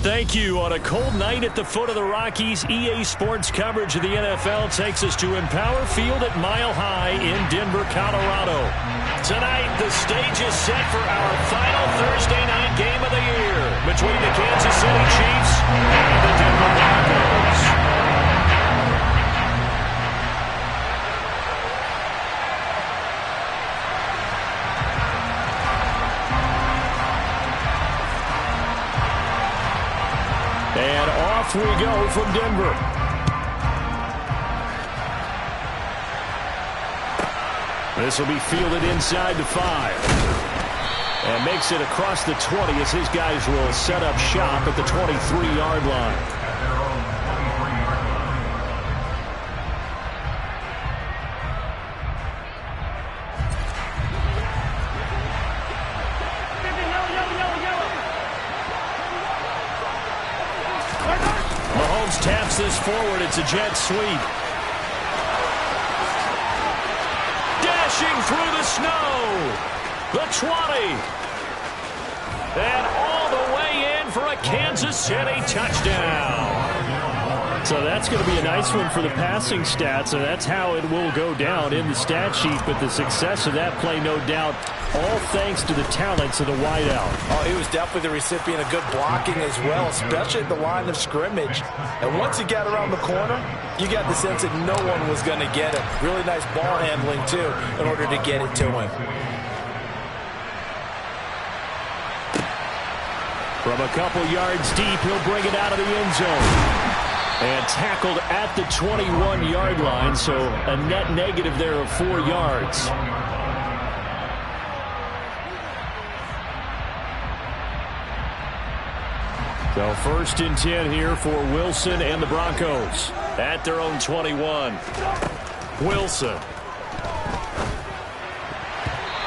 Thank you. On a cold night at the foot of the Rockies, EA Sports coverage of the NFL takes us to Empower Field at Mile High in Denver, Colorado. Tonight, the stage is set for our final Thursday night game of the year between the Kansas City Chiefs and the Denver Broncos. And off we go from Denver. This will be fielded inside the 5. And makes it across the 20 as his guys will set up shop at the 23-yard line. Taps this forward. It's a jet sweep. Dashing through the snow. The 20. And all the way in for a Kansas City touchdown. So that's going to be a nice one for the passing stats, and that's how it will go down in the stat sheet. But the success of that play, no doubt, all thanks to the talents of the wideout. Oh, he was definitely the recipient of good blocking as well, especially at the line of scrimmage. And once he got around the corner, you got the sense that no one was going to get him. Really nice ball handling, too, in order to get it to him. From a couple yards deep, he'll bring it out of the end zone. And tackled at the 21-yard line, so a net negative there of 4 yards. So 1st and 10 here for Wilson and the Broncos at their own 21. Wilson.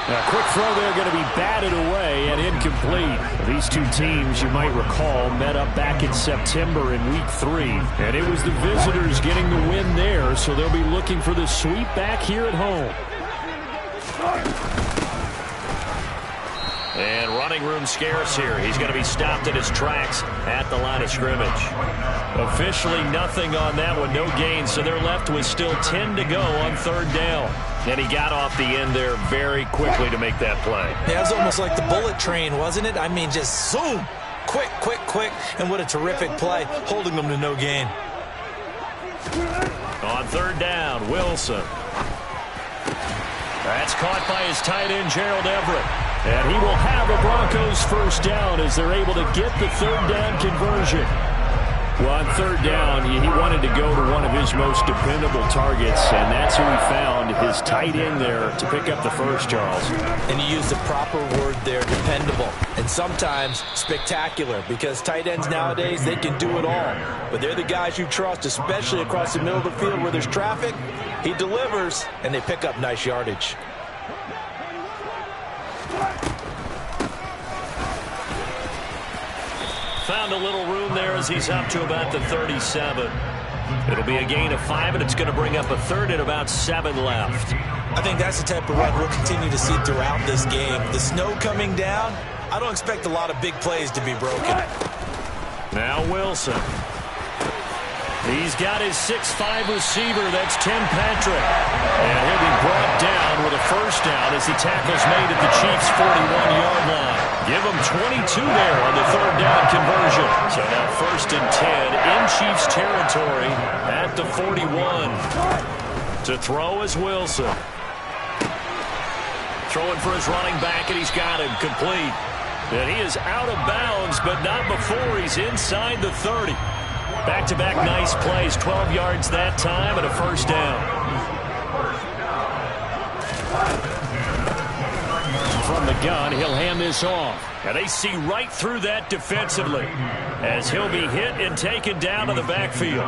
A quick throw there, going to be batted away and incomplete. These two teams, you might recall, met up back in September in Week 3. And it was the visitors getting the win there, so they'll be looking for the sweep back here at home. And running room scarce here. He's going to be stopped in his tracks at the line of scrimmage. Officially nothing on that one, no gain, so they're left with still 10 to go on 3rd down. And he got off the end there very quickly to make that play. Yeah, it was almost like the bullet train, wasn't it? I mean, just zoom. Quick, quick, quick. And what a terrific play, holding them to no gain. On 3rd down, Wilson. That's caught by his tight end, Gerald Everett. And he will have a Broncos 1st down as they're able to get the 3rd down conversion. Well, on 3rd down, he wanted to go to one of his most dependable targets, and that's who he found, his tight end there, to pick up the first, Charles. And you used the proper word there, dependable, and sometimes spectacular, because tight ends nowadays, they can do it all. But they're the guys you trust, especially across the middle of the field where there's traffic. He delivers, and they pick up nice yardage. Found a little room there as he's up to about the 37. It'll be a gain of 5, and it's going to bring up a 3rd and about 7 left. I think that's the type of run we'll continue to see throughout this game. The snow coming down, I don't expect a lot of big plays to be broken. Now Wilson. He's got his 6'5 receiver, that's Tim Patrick. And he'll be brought down with a 1st down as the tackle's made at the Chiefs' 41-yard line. Give them 22 there on the 3rd down conversion. So now 1st and 10 in Chiefs territory at the 41. To throw is Wilson. Throwing for his running back, and he's got him complete. And he is out of bounds, but not before he's inside the 30. Back-to-back nice plays, 12 yards that time, and a 1st down. From the gun, he'll hand this off. And they see right through that defensively as he'll be hit and taken down to the backfield.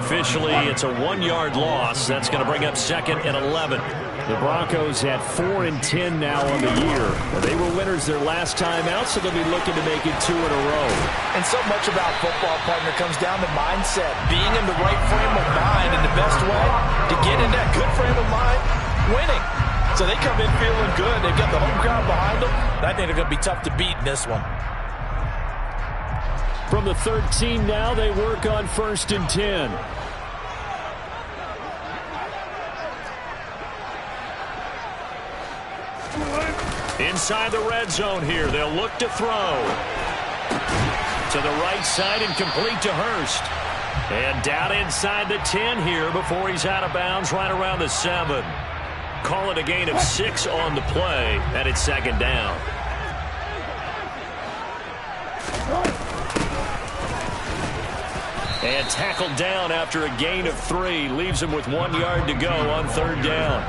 Officially, it's a 1-yard loss. That's going to bring up 2nd and 11. The Broncos at 4 and 10 now on the year. They were winners their last time out, so they'll be looking to make it 2 in a row. And so much about football, partner, comes down to mindset. Being in the right frame of mind, and the best way to get in that good frame of mind, winning. So they come in feeling good. They've got the home crowd behind them. And I think they're going to be tough to beat in this one. From the 13 now, they work on 1st and 10. Inside the red zone here, they'll look to throw. To the right side and complete to Hurst. And down inside the 10 here before he's out of bounds right around the 7. Call it a gain of 6 on the play, and it's 2nd down. And tackled down after a gain of 3. Leaves him with 1 yard to go on 3rd down.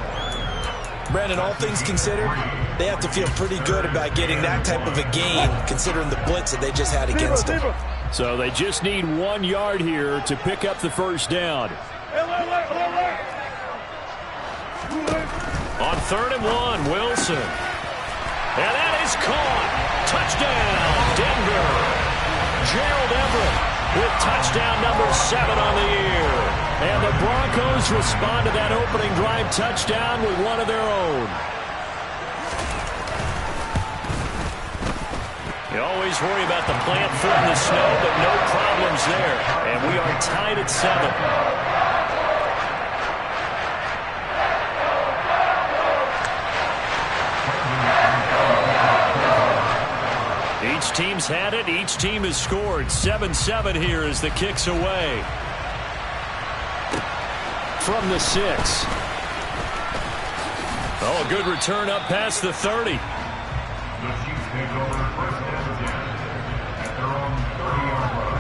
Brandon, all things considered, they have to feel pretty good about getting that type of a gain, considering the blitz that they just had against them. So they just need 1 yard here to pick up the 1st down. On 3rd and 1, Wilson. And that is caught. Touchdown, Denver. Gerald Everett with touchdown number 7 on the year. And the Broncos respond to that opening drive touchdown with one of their own. You always worry about the plant foot in the snow, but no problems there. And we are tied at 7. Each team's had it. Each team has scored. 7-7 here as the kick's away. From the 6. Oh, a good return up past the 30. The Chiefs take over 1st and 10 at their own 30-yard line.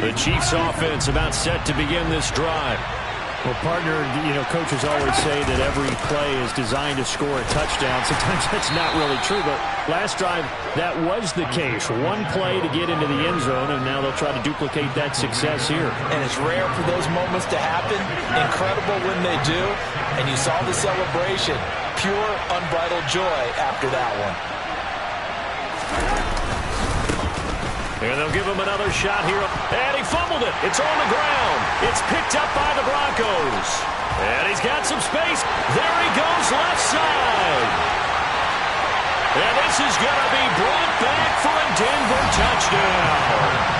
The Chiefs offense about set to begin this drive. Well, partner, coaches always say that every play is designed to score a touchdown. Sometimes that's not really true, but last drive, that was the case. One play to get into the end zone, and now they'll try to duplicate that success here. And it's rare for those moments to happen. Incredible when they do. And you saw the celebration. Pure, unbridled joy after that one. And they'll give him another shot here. And he fumbled it. It's on the ground. It's picked up by the Broncos. And he's got some space. There he goes, left side. And this is going to be brought back for a Denver touchdown.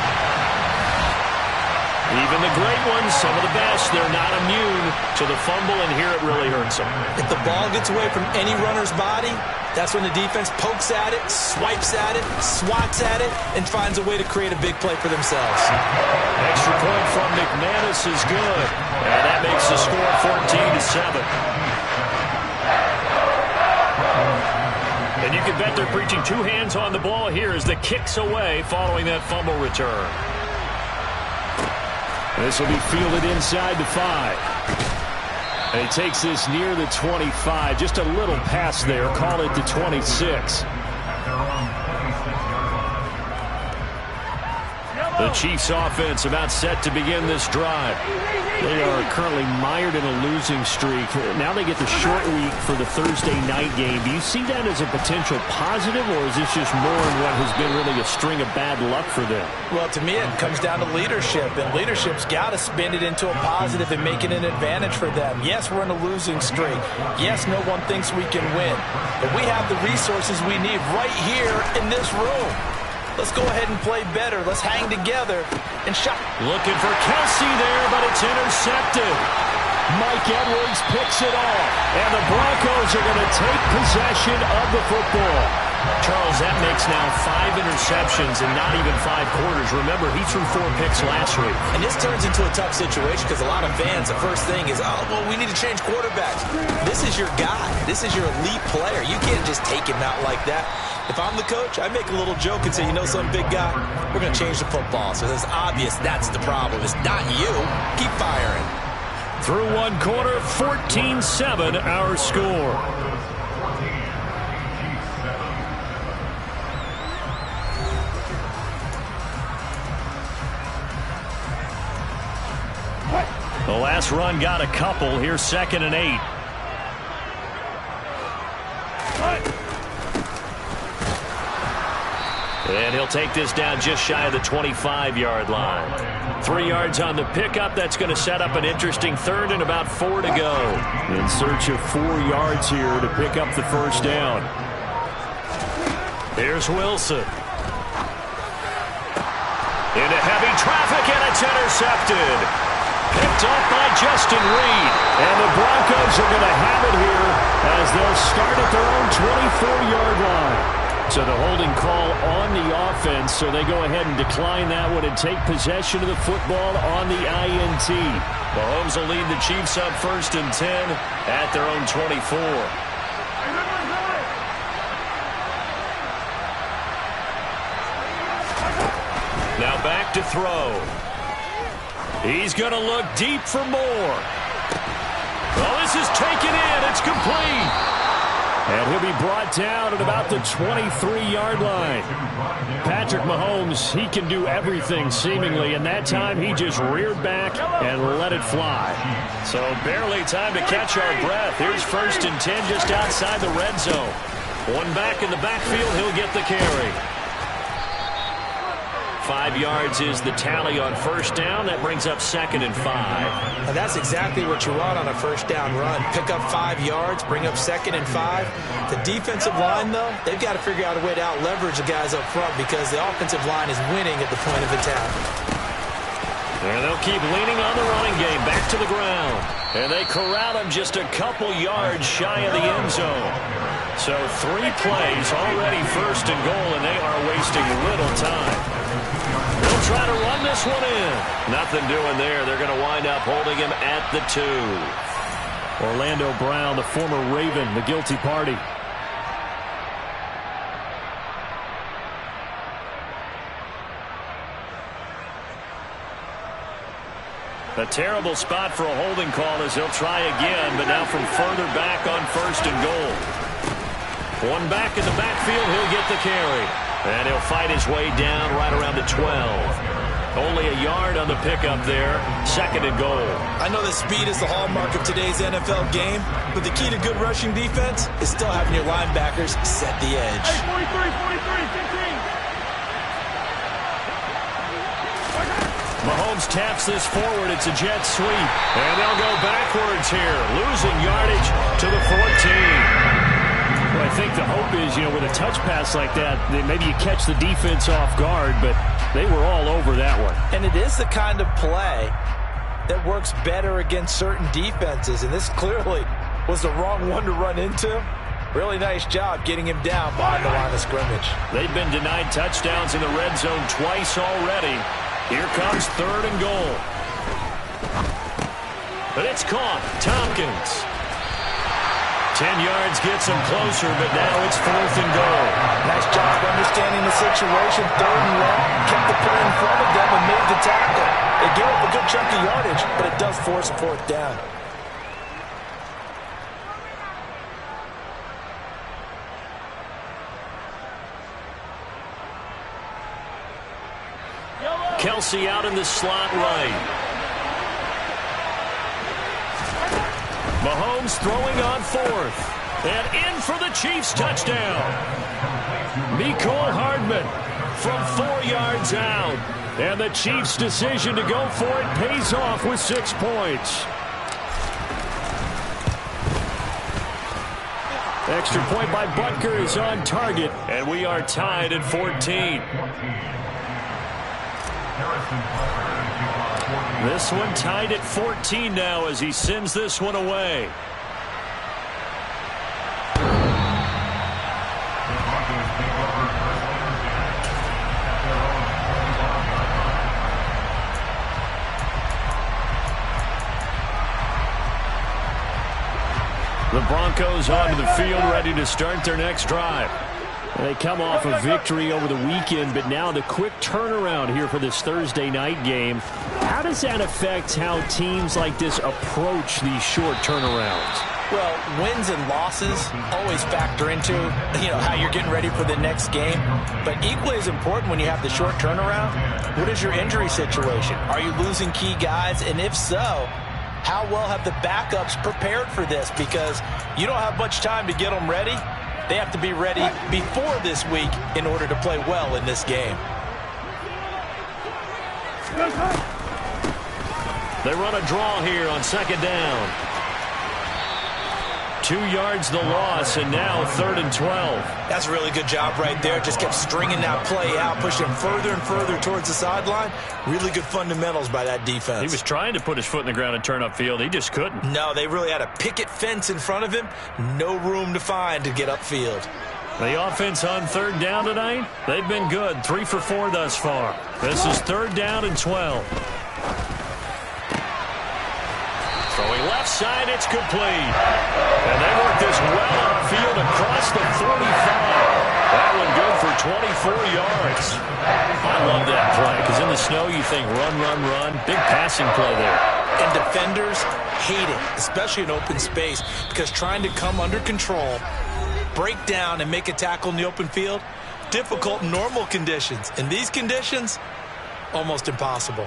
Even the great ones, some of the best, they're not immune to the fumble, and here it really hurts them. If the ball gets away from any runner's body, that's when the defense pokes at it, swipes at it, swats at it, and finds a way to create a big play for themselves. Extra point from McManus is good. And that makes the score 14-7. And you can bet they're preaching 2 hands on the ball here as the kick's away following that fumble return. This will be fielded inside the 5. And he takes this near the 25. Just a little pass there. Call it the 26. The Chiefs offense about set to begin this drive. They are currently mired in a losing streak. Now they get the short week for the Thursday night game. Do you see that as a potential positive, or is this just more in what has been really a string of bad luck for them? Well, to me, it comes down to leadership, and leadership's got to spin it into a positive and make it an advantage for them. Yes, we're in a losing streak. Yes, no one thinks we can win. But we have the resources we need right here in this room. Let's go ahead and play better. Let's hang together and shot. Looking for Kelsey there, but it's intercepted. Mike Edwards picks it off, and the Broncos are going to take possession of the football. Charles, that makes now 5 interceptions in not even 5 quarters. Remember, he threw 4 picks last week. And this turns into a tough situation because a lot of fans, the first thing is, oh, well, we need to change quarterbacks. This is your guy. This is your elite player. You can't just take him out like that. If I'm the coach, I make a little joke and say, you know something, big guy? We're going to change the football. So it's obvious that's the problem. It's not you. Keep firing. Through 1 quarter, 14-7 our score. The last run got a couple. Here's 2nd and 8. And he'll take this down just shy of the 25-yard line. 3 yards on the pickup. That's going to set up an interesting third and about 4 to go. In search of 4 yards here to pick up the first down. Here's Wilson. Into heavy traffic, and it's intercepted. Picked off by Justin Reed. And the Broncos are going to have it here as they'll start at their own 24-yard line. So the holding call on the offense, so they go ahead and decline that one and take possession of the football on the INT. Mahomes will lead the Chiefs up 1st and 10 at their own 24. Now back to throw. He's going to look deep for more. Well, this is taken in. It's complete. And he'll be brought down at about the 23-yard line. Patrick Mahomes, he can do everything seemingly, and that time he just reared back and let it fly. So barely time to catch our breath. Here's 1st and 10 just outside the red zone. One back in the backfield, he'll get the carry. 5 yards is the tally on 1st down. That brings up 2nd and 5. And that's exactly what you want on a 1st down run. Pick up 5 yards, bring up 2nd and 5. The defensive line, though, they've got to figure out a way to out-leverage the guys up front because the offensive line is winning at the point of attack. And they'll keep leaning on the running game back to the ground. And they corral him just a couple yards shy of the end zone. So 3 plays already 1st and goal, and they are wasting little time. They'll try to run this one in. Nothing doing there. They're going to wind up holding him at the 2. Orlando Brown, the former Raven, the guilty party. A terrible spot for a holding call as they'll try again, but now from further back on 1st and goal. One back in the backfield, he'll get the carry. And he'll fight his way down right around the 12. Only a yard on the pickup there. 2nd and goal. I know that speed is the hallmark of today's NFL game, but the key to good rushing defense is still having your linebackers set the edge. Hey, 43, 15. Mahomes taps this forward. It's a jet sweep. And they'll go backwards here. Losing yardage to the 14. Well, I think the hope is, with a touch pass like that, maybe you catch the defense off guard, but they were all over that one. And it is the kind of play that works better against certain defenses, and this clearly was the wrong one to run into. Really nice job getting him down behind the line of scrimmage. They've been denied touchdowns in the red zone twice already. Here comes 3rd and goal. But it's caught. Tompkins. 10 yards gets him closer, but now it's 4th and goal. Nice job understanding the situation. 3rd and long. Kept the play in front of them and made the tackle. They gave up a good chunk of yardage, but it does force a 4th down. Kelsey out in the slot right. Mahomes throwing on 4th. And in for the Chiefs touchdown. Mecole Hardman from 4 yards out. And the Chiefs' decision to go for it pays off with 6 points. Extra point by Butker is on target. And we are tied at 14. This one tied at 14 now as he sends this one away. The Broncos onto the field ready to start their next drive. They come off a victory over the weekend, but now the quick turnaround here for this Thursday night game. How does that affect how teams like this approach these short turnarounds? Well, wins and losses always factor into, how you're getting ready for the next game. But equally as important when you have the short turnaround, what is your injury situation? Are you losing key guys? And if so, how well have the backups prepared for this? Because you don't have much time to get them ready. They have to be ready before this week in order to play well in this game. They run a draw here on second down. 2 yards the loss, and now 3rd and 12. That's a really good job right there. Just kept stringing that play out, pushing him further and further towards the sideline. Really good fundamentals by that defense. He was trying to put his foot in the ground and turn upfield. He just couldn't. No, they really had a picket fence in front of him. No room to find to get upfield. The offense on 3rd down tonight, they've been good. 3 for 4 thus far. This is 3rd down and 12. Throwing left side, it's complete. And they work this well upfield across the 45. That one good for 24 yards. I love that play because in the snow you think run, run, run. Big passing play there. And defenders hate it, especially in open space, because trying to come under control, break down, and make a tackle in the open field, difficult in normal conditions. In these conditions, almost impossible.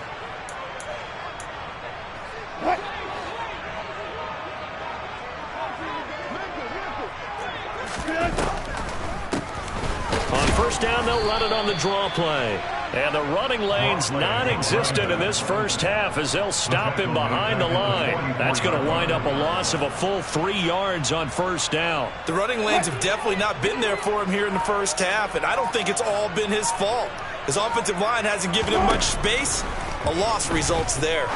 On 1st down, they'll run it on the draw play. And the running lane's non-existent in this first half as they'll stop him behind the line. That's going to wind up a loss of a full 3 yards on 1st down. The running lanes have definitely not been there for him here in the first half, and I don't think it's all been his fault. His offensive line hasn't given him much space. A loss results there.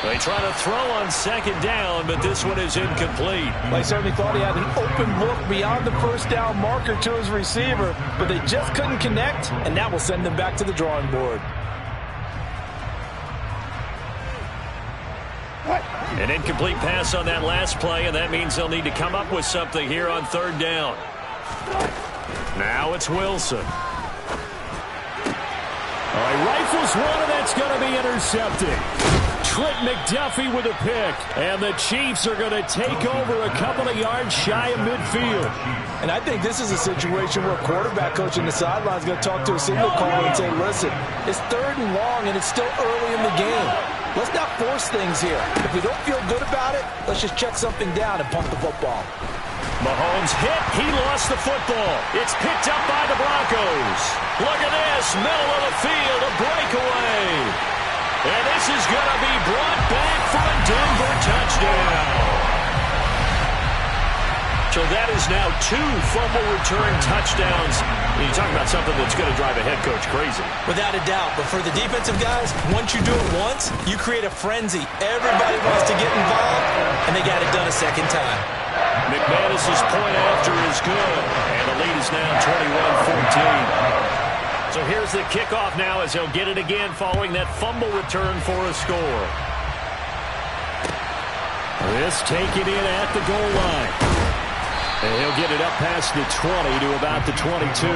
They try to throw on 2nd down, but this one is incomplete. They certainly thought he had an open look beyond the 1st down marker to his receiver, but they just couldn't connect, and that will send them back to the drawing board. An incomplete pass on that last play, and that means they'll need to come up with something here on 3rd down. Now it's Wilson. He rifles one, and that's going to be intercepted. Trent McDuffie with a pick, and the Chiefs are going to take over a couple of yards shy of midfield. And I think this is a situation where a quarterback coach in the sideline is going to talk to a signal caller and say, listen, it's 3rd and long, and it's still early in the game. Let's not force things here. If we don't feel good about it, let's just check something down and pump the football. Mahomes hit. He lost the football. It's picked up by the Broncos. Look at this. Middle of the field, a breakaway. And this is going to be brought back for a Denver touchdown. So that is now 2 fumble return touchdowns. You talk about something that's going to drive a head coach crazy. Without a doubt. But for the defensive guys, once you do it once, you create a frenzy. Everybody wants to get involved, and they got it done a second time. McManus's point after is good, and the lead is now 21-14. So here's the kickoff now as he'll get it again following that fumble return for a score. This taken in at the goal line. And he'll get it up past the 20 to about the 22.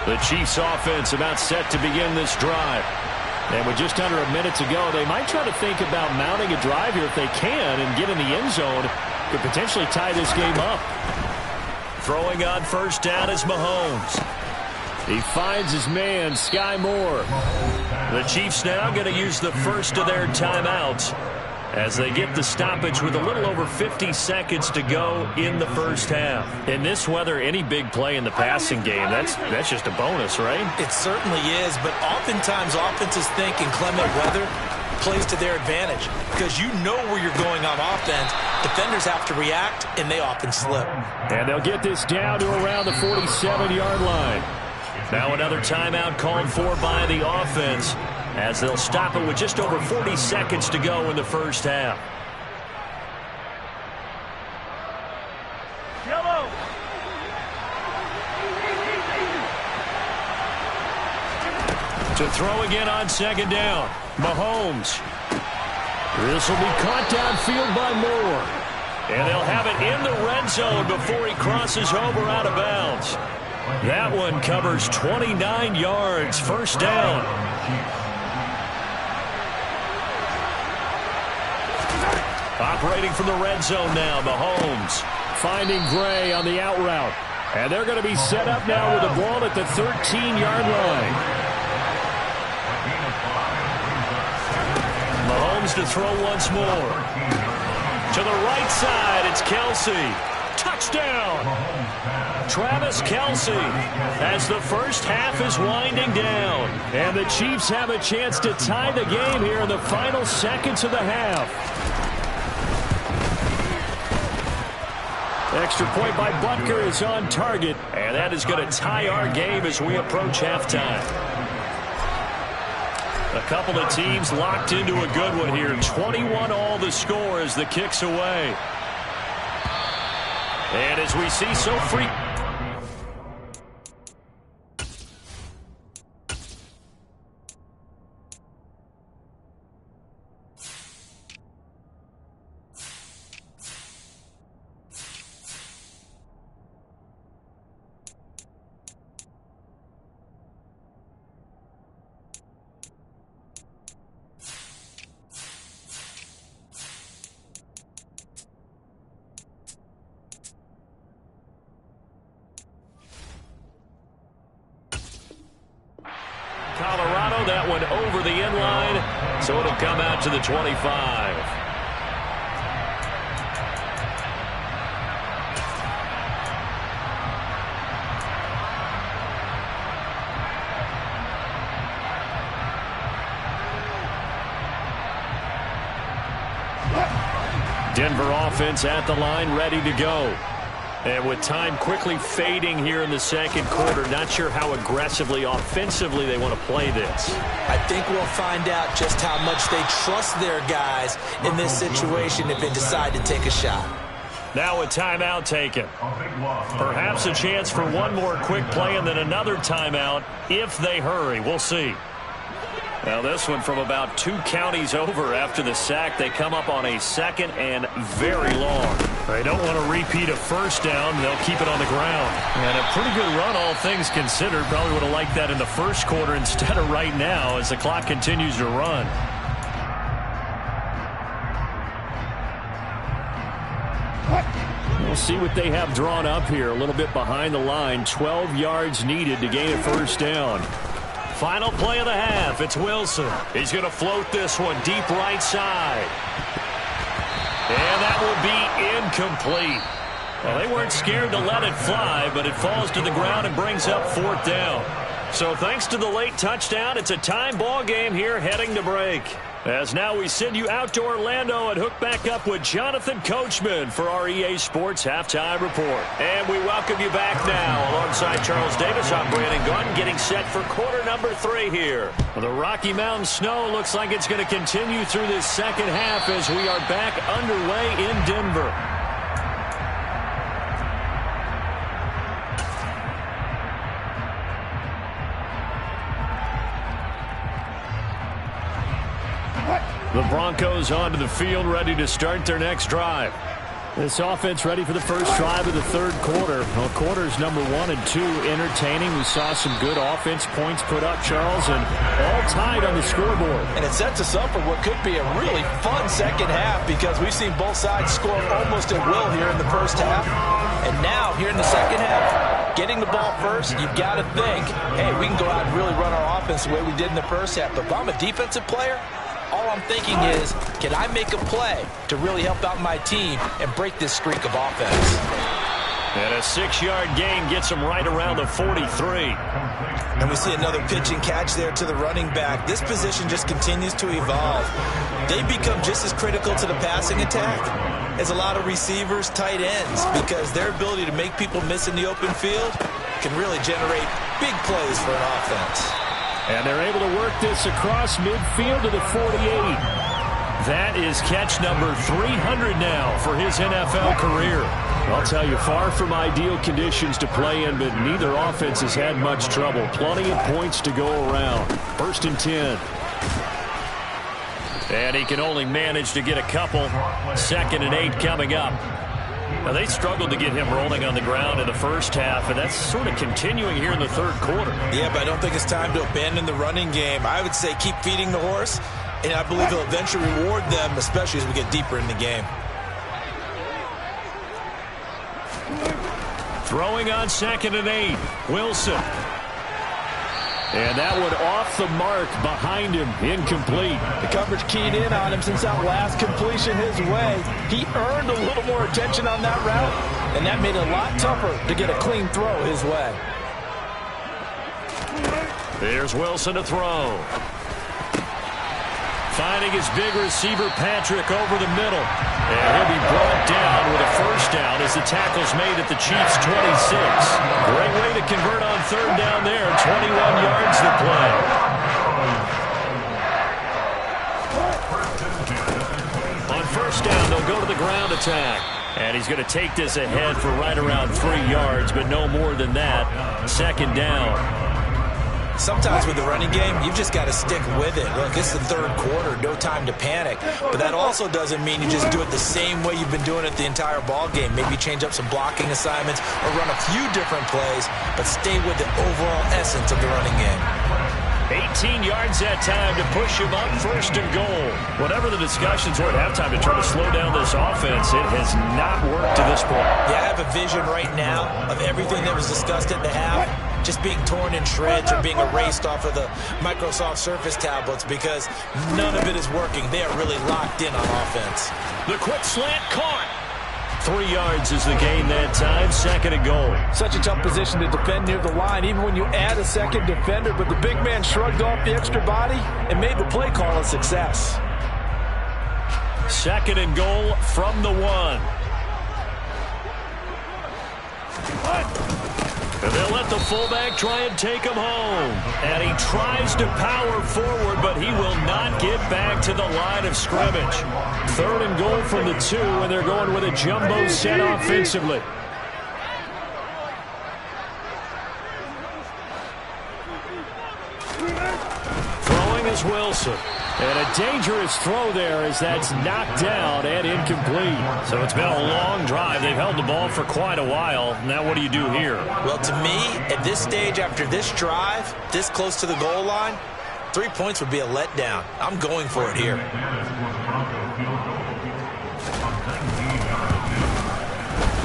The Chiefs offense about set to begin this drive. And with just under a minute to go, they might try to think about mounting a drive here if they can and get in the end zone. Could potentially tie this game up. Throwing on 1st down is Mahomes. He finds his man, Sky Moore. The Chiefs now going to use the first of their timeouts as they get the stoppage with a little over 50 seconds to go in the first half. In this weather, any big play in the passing game, that's just a bonus, right? It certainly is, but oftentimes offenses think inclement weather plays to their advantage because you know where you're going on offense. Defenders have to react, and they often slip. And they'll get this down to around the 47-yard line. Now another timeout called for by the offense as they'll stop it with just over 40 seconds to go in the first half. Yellow. To throw again on 2nd down. Mahomes. This will be caught downfield by Moore. And they'll have it in the red zone before he crosses over out of bounds. That one covers 29 yards. 1st down. Operating from the red zone now, Mahomes finding Gray on the out route. And they're going to be set up now with the ball at the 13-yard line. goes to throw once more. To the right side, it's Kelsey. Touchdown! Travis Kelsey as the first half is winding down. And the Chiefs have a chance to tie the game here in the final seconds of the half. Extra point by Butker is on target. And that is going to tie our game as we approach halftime. A couple of teams locked into a good one here. 21-all the score as the kick's away. And as we see so free... Colorado, that one over the end line, so it'll come out to the 25. Denver offense at the line, ready to go. And with time quickly fading here in the second quarter, not sure how aggressively, offensively they want to play this. I think we'll find out just how much they trust their guys in this situation if they decide to take a shot. Now a timeout taken. Perhaps a chance for one more quick play and then another timeout if they hurry. We'll see. Now this one from about 2 counties over after the sack. They come up on a second and very long. They don't want to repeat a first down. They'll keep it on the ground. And a pretty good run, all things considered. Probably would have liked that in the first quarter instead of right now as the clock continues to run. We'll see what they have drawn up here. A little bit behind the line. 12 yards needed to gain a first down. Final play of the half. It's Wilson. He's going to float this one deep right side. And that will be incomplete. Well, they weren't scared to let it fly, but it falls to the ground and brings up 4th down. So thanks to the late touchdown, it's a time ball game here heading to break. As now we send you out to Orlando and hook back up with Jonathan Coachman for our EA Sports Halftime Report. And we welcome you back now. Alongside Charles Davis, I'm Brandon Gordon, getting set for quarter number 3 here. The Rocky Mountain snow looks like it's going to continue through this second half as we are back underway in Denver. The Broncos onto the field, ready to start their next drive. This offense ready for the first drive of the third quarter. Well, quarters number 1 and 2 entertaining. We saw some good offense points put up, Charles, and all tied on the scoreboard. And it sets us up for what could be a really fun second half because we've seen both sides score almost at will here in the first half. And now, here in the second half, getting the ball first, you've got to think, hey, we can go out and really run our offense the way we did in the first half. But if I'm a defensive player, all I'm thinking is, can I make a play to really help out my team and break this streak of offense? And a 6-yard gain gets him right around the 43. And we see another pitch and catch there to the running back. This position just continues to evolve. They become just as critical to the passing attack as a lot of receivers, tight ends, because their ability to make people miss in the open field can really generate big plays for an offense. And they're able to work this across midfield to the 48. That is catch number 300 now for his NFL career. I'll tell you, far from ideal conditions to play in, but neither offense has had much trouble. Plenty of points to go around. 1st and 10. And he can only manage to get a couple. 2nd and 8 coming up. Now, they struggled to get him rolling on the ground in the first half, and that's sort of continuing here in the third quarter. Yeah, but I don't think it's time to abandon the running game. I would say keep feeding the horse, and I believe he'll eventually reward them, especially as we get deeper in the game. Throwing on 2nd and 8, Wilson. And that one off the mark behind him, incomplete. The coverage keyed in on him since that last completion his way. He earned a little more attention on that route, and that made it a lot tougher to get a clean throw his way. There's Wilson to throw. Finding his big receiver, Patrick, over the middle. And he'll be brought down with a first down as the tackle's made at the Chiefs' 26. Great way to convert on third down there. 21 yards to play. On first down, they'll go to the ground attack. And he's going to take this ahead for right around 3 yards, but no more than that. Second down. Sometimes with the running game, you've just got to stick with it. Look, it's the third quarter, no time to panic. But that also doesn't mean you just do it the same way you've been doing it the entire ball game. Maybe change up some blocking assignments or run a few different plays, but stay with the overall essence of the running game. 18 yards that time to push him up first and goal. Whatever the discussions were at halftime to try to slow down this offense, it has not worked to this point. Yeah, I have a vision right now of everything that was discussed at the half just being torn in shreds or being erased off of the Microsoft Surface tablets because none of it is working. They are really locked in on offense. The quick slant caught. 3 yards is the gain that time. Second and goal. Such a tough position to defend near the line, even when you add a second defender, but the big man shrugged off the extra body and made the play call a success. Second and goal from the 1. And they'll let the fullback try and take him home. And he tries to power forward, but he will not get back to the line of scrimmage. Third and goal from the 2, and they're going with a jumbo set offensively. Throwing is Wilson. And a dangerous throw there as that's knocked down and incomplete. So it's been a long drive. They've held the ball for quite a while. Now what do you do here? Well, to me, at this stage after this drive, this close to the goal line, 3 points would be a letdown. I'm going for it here.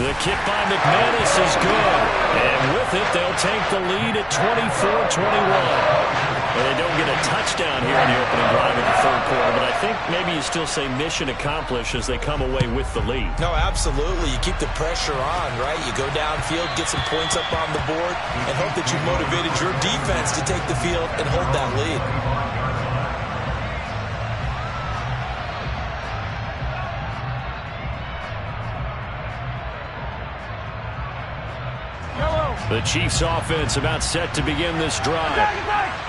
The kick by McManus is good. And with it, they'll take the lead at 24-21. Well, they don't get a touchdown here in the opening drive of the third quarter, but I think maybe you still say mission accomplished as they come away with the lead. No, absolutely. You keep the pressure on, right? You go downfield, get some points up on the board, and hope that you've motivated your defense to take the field and hold that lead. The Chiefs offense about set to begin this drive.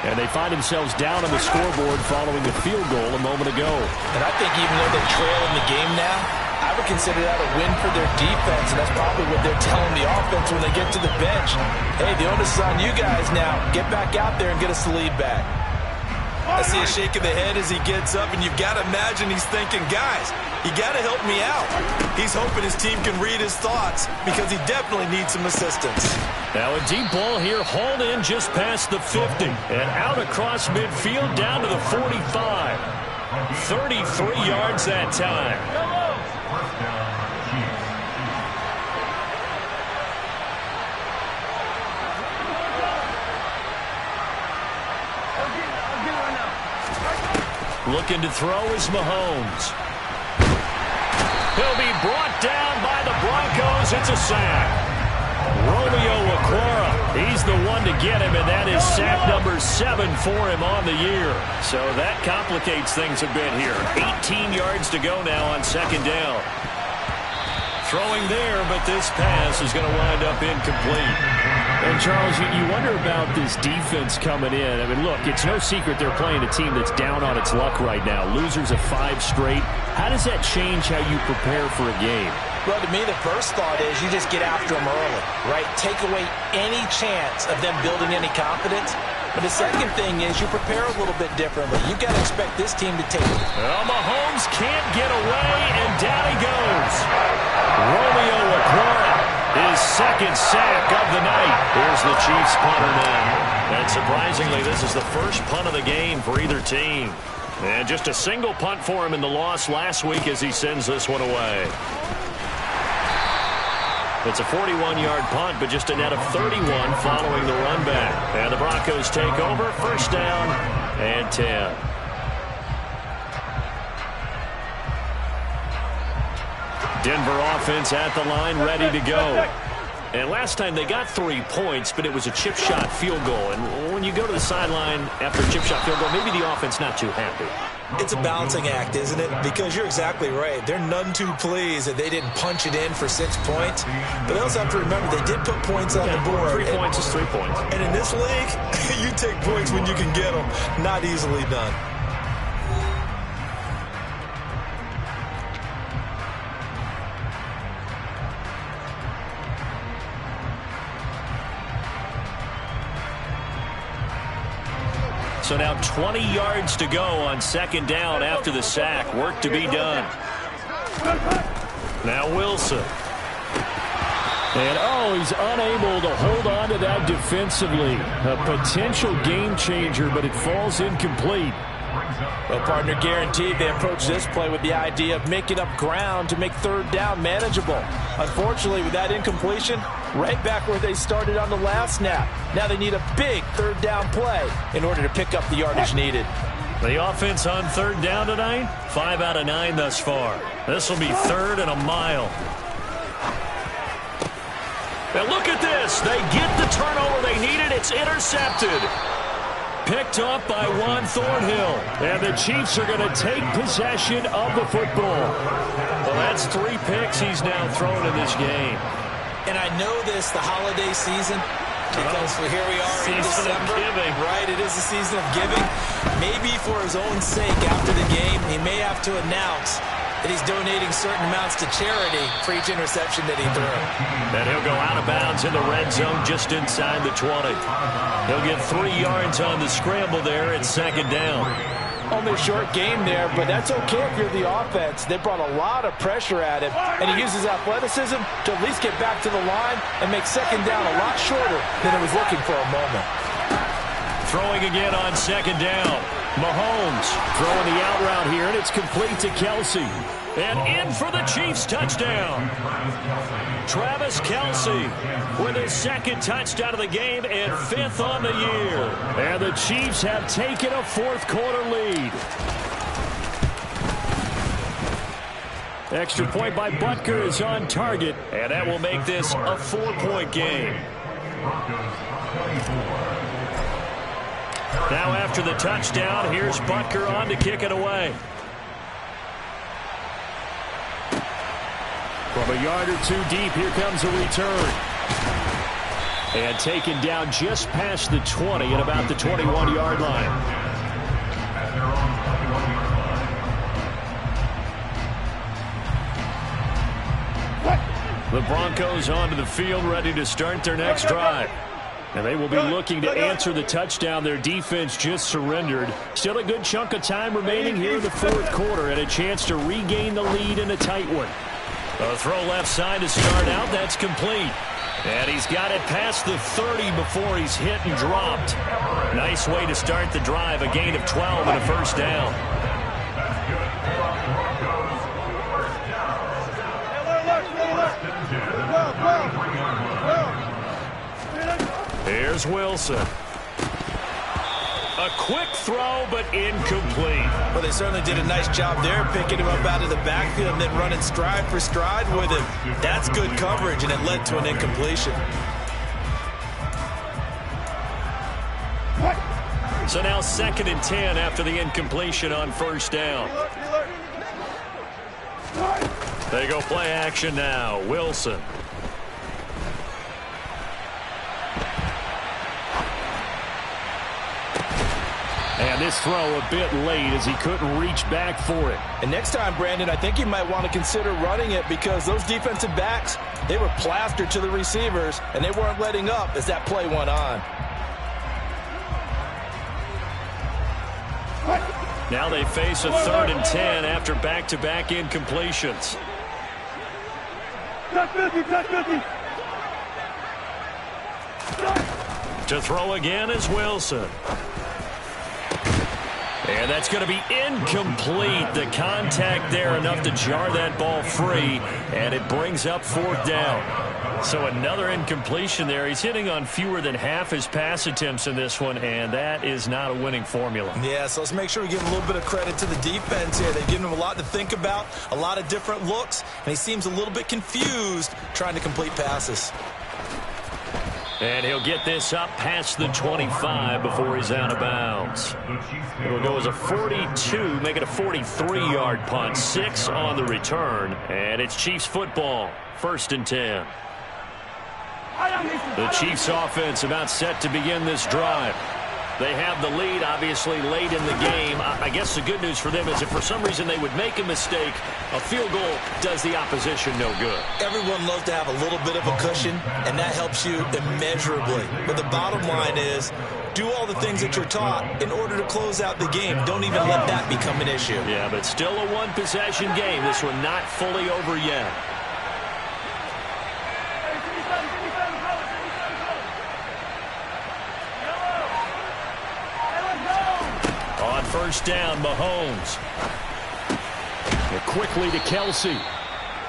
And they find themselves down on the scoreboard following a field goal a moment ago. And I think even though they trail in the game now, I would consider that a win for their defense, and that's probably what they're telling the offense when they get to the bench. Hey, the onus is on you guys now. Get back out there and get us the lead back. I see a shake of the head as he gets up, and you've got to imagine he's thinking, guys, you got to help me out. He's hoping his team can read his thoughts because he definitely needs some assistance. Now a deep ball here, hauled in just past the 50 and out across midfield down to the 45. 33 yards that time. Looking to throw is Mahomes. He'll be brought down by the Broncos. It's a sack. Romeo Okwara, he's the one to get him, and that is sack number 7 for him on the year. So that complicates things a bit here. 18 yards to go now on second down. Throwing there, but this pass is going to wind up incomplete. And, Charles, you wonder about this defense coming in. I mean, look, it's no secret they're playing a team that's down on its luck right now. Losers of 5 straight. How does that change how you prepare for a game? Well, to me, the first thought is you just get after them early, right? Take away any chance of them building any confidence. But the second thing is you prepare a little bit differently. You've got to expect this team to take it. Well, Mahomes can't get away, and down he goes. Romeo Okwara, his second sack of the night. Here's the Chiefs punter now. And surprisingly, this is the first punt of the game for either team. And just a single punt for him in the loss last week as he sends this one away. It's a 41-yard punt, but just a net of 31 following the run back. And the Broncos take over, first down and 10. Denver offense at the line, ready to go. And last time they got 3 points, but it was a chip shot field goal. And when you go to the sideline after a chip shot field goal, maybe the offense not too happy. It's a balancing act, isn't it? Because you're exactly right. They're none too pleased that they didn't punch it in for 6 points. But they also have to remember they did put points on the board. 3 points is 3 points. And in this league, you take points when you can get them. Not easily done. So now 20 yards to go on second down after the sack. Work to be done. Now Wilson. And, he's unable to hold on to that defensively. A potential game changer, but it falls incomplete. Well, partner, guaranteed they approach this play with the idea of making up ground to make third down manageable. Unfortunately, with that incompletion, right back where they started on the last snap. Now they need a big third down play in order to pick up the yardage needed. The offense on third down tonight, 5 out of 9 thus far. This will be 3rd and a mile. And look at this. They get the turnover they needed. It's intercepted. Picked up by Juan Thornhill. And the Chiefs are going to take possession of the football. Well, that's 3 picks he's now thrown in this game. And I know this, the holiday season, because here we are in December. Right, it is the season of giving. Maybe for his own sake after the game, he may have to announce that he's donating certain amounts to charity for each interception that he threw. And he'll go out of bounds in the red zone just inside the 20. He'll get 3 yards on the scramble there at second down. Only a short game there, but that's okay if you're the offense. They brought a lot of pressure at him, and he uses athleticism to at least get back to the line and make second down a lot shorter than it was looking for a moment. Throwing again on second down. Mahomes throwing the out route here, and it's complete to Kelsey. And in for the Chiefs touchdown. Travis Kelsey with his 2nd touchdown of the game and 5th on the year. And the Chiefs have taken a 4th quarter lead. Extra point by Butker is on target, and that will make this a 4-point game. Now after the touchdown, here's Butker on to kick it away. From a yard or 2 deep, here comes a return. And taken down just past the 20 at about the 21-yard line. The Broncos onto the field, ready to start their next drive. And they will be looking to answer the touchdown their defense just surrendered. Still a good chunk of time remaining here in the 4th quarter and a chance to regain the lead in a tight one. A throw left side to start out. That's complete. And he's got it past the 30 before he's hit and dropped. Nice way to start the drive. A gain of 12 and a first down. Here's Wilson. A quick throw, but incomplete. Well, they certainly did a nice job there, picking him up out of the backfield and then running stride for stride with him. That's good coverage, and it led to an incompletion. So now 2nd and 10 after the incompletion on first down. They go play action now. Wilson. And this throw a bit late as he couldn't reach back for it. And next time, Brandon, I think you might want to consider running it because those defensive backs, they were plastered to the receivers, and they weren't letting up as that play went on. Now they face a 3rd and 10 after back-to-back incompletions. To throw again is Wilson. And that's going to be incomplete. The contact there enough to jar that ball free, and it brings up 4th down. So another incompletion there. He's hitting on fewer than half his pass attempts in this one, and that is not a winning formula. Yeah, so let's make sure we give him a little bit of credit to the defense here. They've given him a lot to think about, a lot of different looks, and he seems a little bit confused trying to complete passes. And he'll get this up past the 25 before he's out of bounds. It'll go as a 42, make it a 43-yard punt, 6 on the return, and it's Chiefs football, 1st and 10. The Chiefs offense about set to begin this drive. They have the lead, obviously, late in the game. I guess the good news for them is if for some reason they would make a mistake, a field goal does the opposition no good. Everyone loves to have a little bit of a cushion, and that helps you immeasurably. But the bottom line is, do all the things that you're taught in order to close out the game. Don't even let that become an issue. Yeah, but still a one-possession game. This one not fully over yet. On first down, Mahomes. And quickly to Kelsey.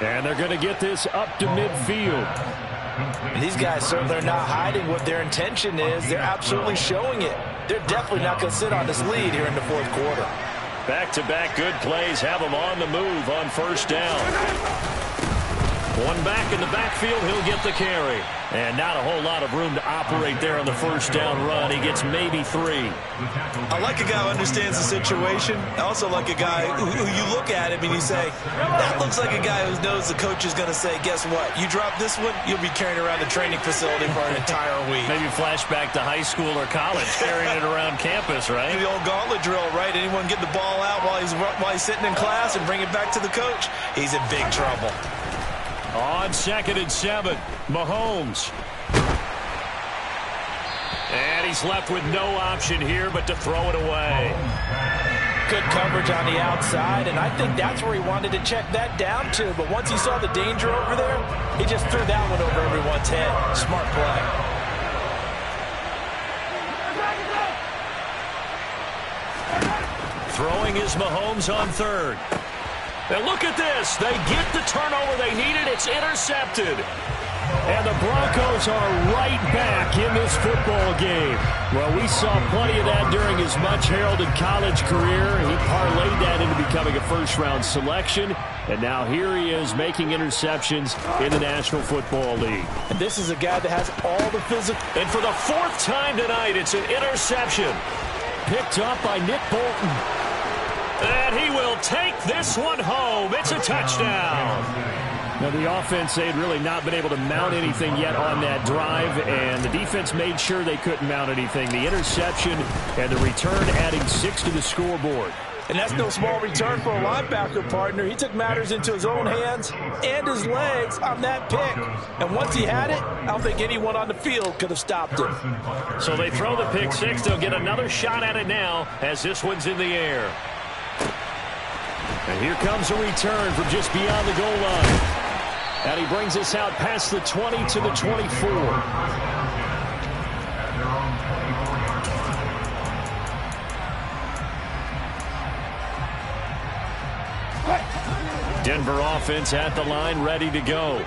And they're going to get this up to midfield. These guys certainly are not hiding what their intention is. They're absolutely showing it. They're definitely not going to sit on this lead here in the 4th quarter. Back-to-back good plays have them on the move on first down. One back in the backfield, he'll get the carry. And not a whole lot of room to operate there on the first down run. He gets maybe 3. I like a guy who understands the situation. I also like a guy who you look at him and you say, that looks like a guy who knows the coach is going to say, guess what? You drop this one, you'll be carrying around the training facility for an entire week. Maybe flashback to high school or college, carrying it around campus, right? The old gauntlet drill, right? Anyone get the ball out while he's sitting in class and bring it back to the coach? He's in big trouble. On 2nd and 7, Mahomes. And he's left with no option here but to throw it away. Good coverage on the outside, and I think that's where he wanted to check that down to. But once he saw the danger over there, he just threw that one over everyone's head. Smart play. Throwing is Mahomes on 3rd. And look at this. They get the turnover they needed. It's intercepted. And the Broncos are right back in this football game. Well, we saw plenty of that during his much-heralded college career. He parlayed that into becoming a first-round selection. And now here he is making interceptions in the National Football League. And this is a guy that has all the physical. And for the 4th time tonight, it's an interception. Picked up by Nick Bolton. And he will take this one home. It's a touchdown. Now, the offense, they had really not been able to mount anything yet on that drive, and the defense made sure they couldn't mount anything. The interception and the return adding 6 to the scoreboard. And that's no small return for a linebacker partner. He took matters into his own hands and his legs on that pick. And once he had it, I don't think anyone on the field could have stopped him. So they throw the pick 6. They'll get another shot at it now as this one's in the air. And here comes a return from just beyond the goal line. And he brings us out past the 20 to the 24. Denver offense at the line, ready to go.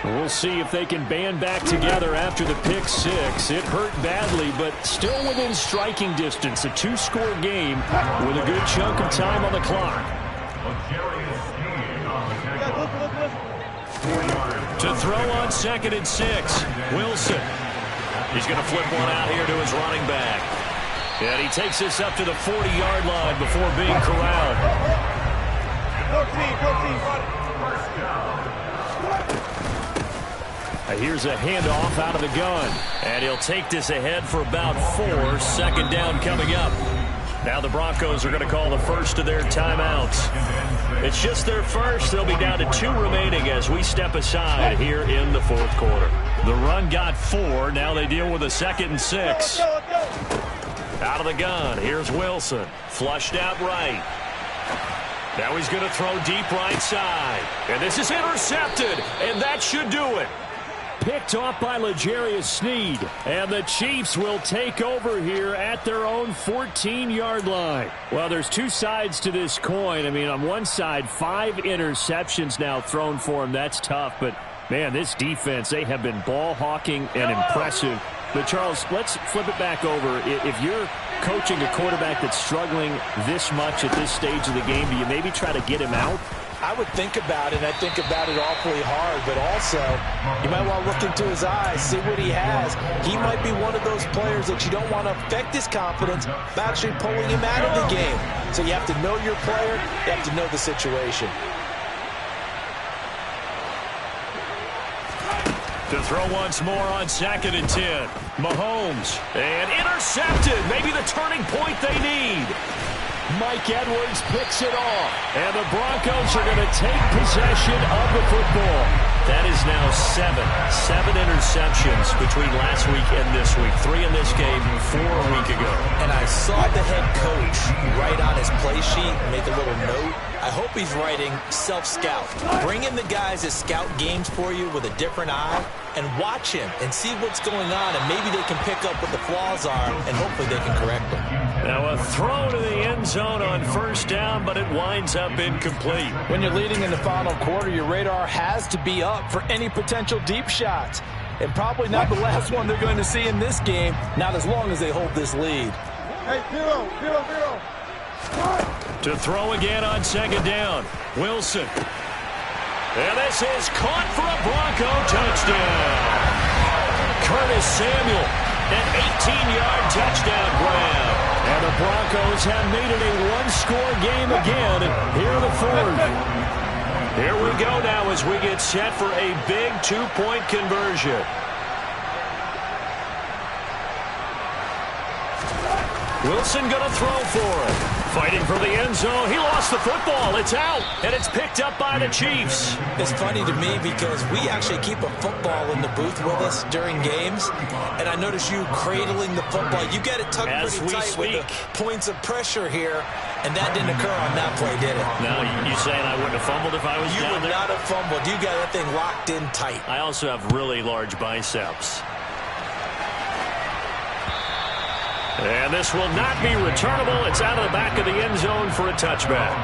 We'll see if they can band back together after the pick 6. It hurt badly, but still within striking distance. A 2-score game with a good chunk of time on the clock. To throw on 2nd and 6, Wilson. He's going to flip one out here to his running back. And he takes this up to the 40-yard line before being corralled. Here's a handoff out of the gun. And he'll take this ahead for about 4. 2nd down coming up. Now the Broncos are going to call the first of their timeouts. It's just their first. They'll be down to 2 remaining as we step aside here in the 4th quarter. The run got 4. Now they deal with a 2nd and 6. Out of the gun. Here's Wilson. Flushed out right. Now he's going to throw deep right side. And this is intercepted. And that should do it. Picked off by L'Jarius Sneed. And the Chiefs will take over here at their own 14-yard line. Well, there's 2 sides to this coin. I mean, on one side, 5 interceptions now thrown for him. That's tough. But Man, this defense, they have been ball hawking and impressive. But, Charles, let's flip it back over. If you're coaching a quarterback that's struggling this much at this stage of the game, do you maybe try to get him out? I would think about it, and I think about it awfully hard, but also you might want to look into his eyes, see what he has. He might be one of those players that you don't want to affect his confidence by actually pulling him out of the game. So you have to know your player, you have to know the situation. To throw once more on 2nd and 10. Mahomes, and intercepted. Maybe the turning point they need. Mike Edwards picks it off. And the Broncos are going to take possession of the football. That is now 7 interceptions between last week and this week. 3 in this game, 4 a week ago. And I saw the head coach write on his play sheet, make a little note. I hope he's writing self-scout. Bring in the guys that scout games for you with a different eye and watch him and see what's going on, and maybe they can pick up what the flaws are, and hopefully they can correct them. Now a throw to the end zone on 1st down, but it winds up incomplete. When you're leading in the final quarter, your radar has to be up for any potential deep shots. And probably not the last one they're going to see in this game, not as long as they hold this lead. Hey, zero. To throw again on 2nd down. Wilson. And this is caught for a Bronco touchdown. Curtis Samuel, an 18-yard touchdown grab. And the Broncos have made it a one-score game again here in the 4th. Here we go now as we get set for a big 2-point conversion. Wilson going to throw for it. Fighting for the end zone. He lost the football. It's out. And it's picked up by the Chiefs. It's funny to me because we actually keep a football in the booth with us during games. And I notice you cradling the football. You got it tucked pretty tight with the points of pressure here. And that didn't occur on that play, did it? No, you saying I wouldn't have fumbled if I was down there? You would not have fumbled. You got that thing locked in tight. I also have really large biceps. And this will not be returnable. It's out of the back of the end zone for a touchback.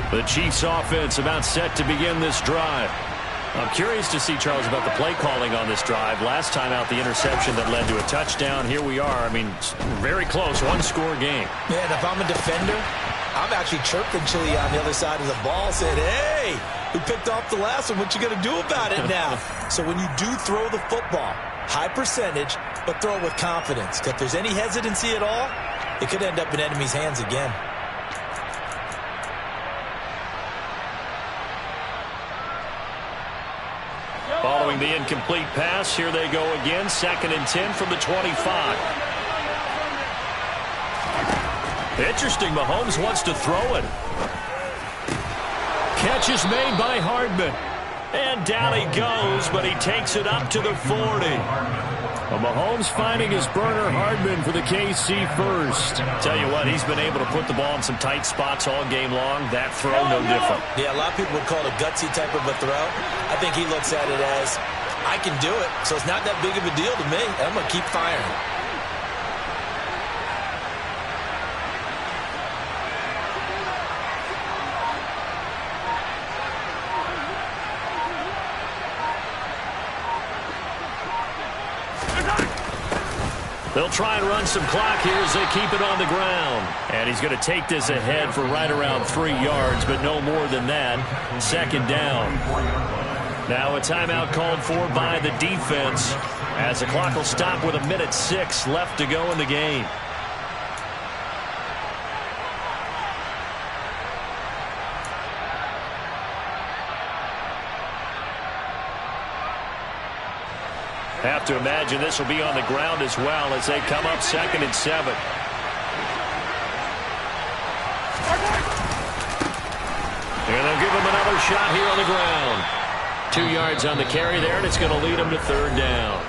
The Chiefs offense about set to begin this drive. I'm curious to see, Charles, about the play calling on this drive. Last time out, the interception that led to a touchdown. Here we are. I mean, very close, one-score game. Man, if I'm a defender, I'm actually chirping Chili on the other side of the ball, saying, hey, we picked off the last one. What you going to do about it now? So when you do throw the football, high percentage, but throw it with confidence. If there's any hesitancy at all, it could end up in enemy's hands again. Following the incomplete pass, here they go again. 2nd and 10 from the 25. Interesting, Mahomes wants to throw it. Catch is made by Hardman. And down he goes, but he takes it up to the 40. Well, Mahomes finding his burner Hardman for the KC first. Tell you what, he's been able to put the ball in some tight spots all game long. That throw, no different. Yeah, a lot of people would call it a gutsy type of a throw. I think he looks at it as, I can do it, so it's not that big of a deal to me. I'm going to keep firing. They'll try and run some clock here as they keep it on the ground. And he's going to take this ahead for right around 3 yards, but no more than that. 2nd down. Now a timeout called for by the defense as the clock will stop with 1:06 left to go in the game. Have to imagine this will be on the ground as well as they come up 2nd and 7. And they'll give him another shot here on the ground. 2 yards on the carry there, and it's going to lead them to 3rd down.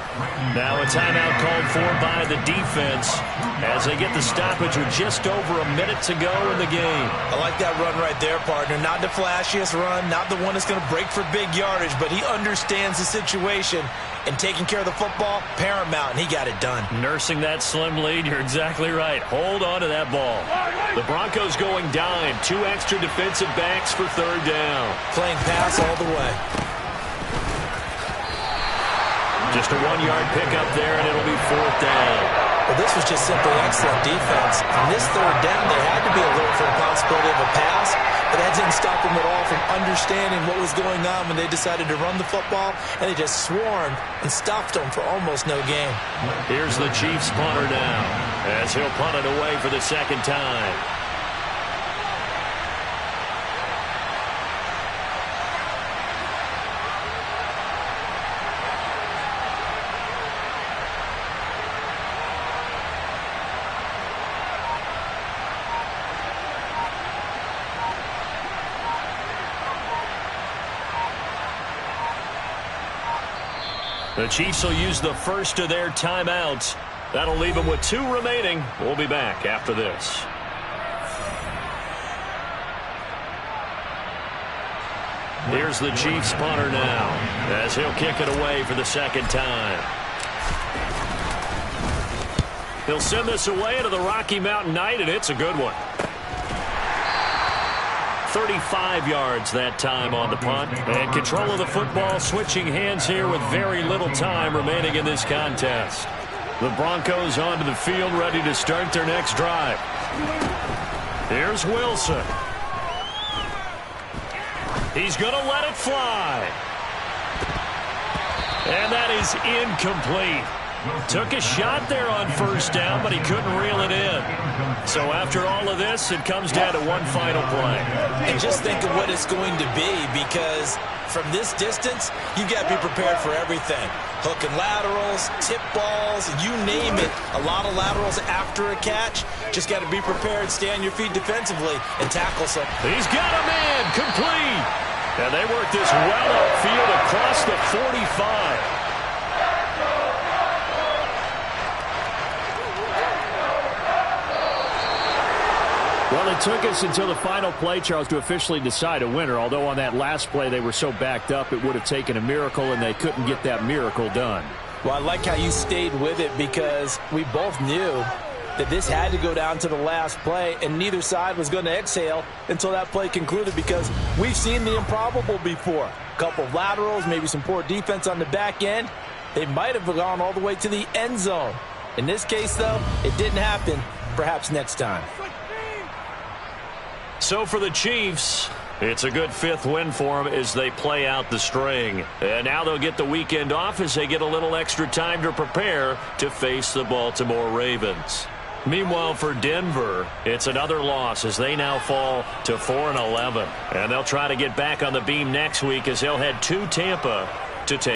Now a timeout called for by the defense as they get the stoppage with just over a minute to go in the game. I like that run right there, partner. Not the flashiest run, not the one that's going to break for big yardage, but he understands the situation, and taking care of the football, paramount, and he got it done. Nursing that slim lead, you're exactly right. Hold on to that ball. The Broncos going dime. 2 extra defensive backs for 3rd down. Playing pass all the way. Just a 1-yard pickup there, and it'll be 4th down. Well, this was just simply excellent defense. On this 3rd down, they had to be alert for the possibility of a pass, but that didn't stop them at all from understanding what was going on when they decided to run the football, and they just swarmed and stopped them for almost no gain. Here's the Chiefs punter now, as he'll punt it away for the 2nd time. The Chiefs will use the first of their timeouts. That'll leave them with 2 remaining. We'll be back after this. Here's the Chiefs punter now, as he'll kick it away for the 2nd time. He'll send this away into the Rocky Mountain Night, and it's a good one. 35 yards that time on the punt. And control of the football switching hands here with very little time remaining in this contest. The Broncos onto the field ready to start their next drive. Here's Wilson. He's going to let it fly. And that is incomplete. Took a shot there on 1st down, but he couldn't reel it in. So after all of this, it comes down to one final play. And just think of what it's going to be, because from this distance, you got to be prepared for everything. Hook and laterals, tip balls, you name it. A lot of laterals after a catch. Just got to be prepared, stay on your feet defensively, and tackle some. He's got a man, complete. And they work this well upfield across the 45. Well, it took us until the final play, Charles, to officially decide a winner, although on that last play they were so backed up it would have taken a miracle, and they couldn't get that miracle done. Well, I like how you stayed with it, because we both knew that this had to go down to the last play, and neither side was going to exhale until that play concluded, because we've seen the improbable before. A couple of laterals, maybe some poor defense on the back end. They might have gone all the way to the end zone. In this case, though, it didn't happen. Perhaps next time. So for the Chiefs, it's a good 5th win for them as they play out the string. And now they'll get the weekend off as they get a little extra time to prepare to face the Baltimore Ravens. Meanwhile, for Denver, it's another loss as they now fall to 4-11. And they'll try to get back on the beam next week as they'll head to Tampa to take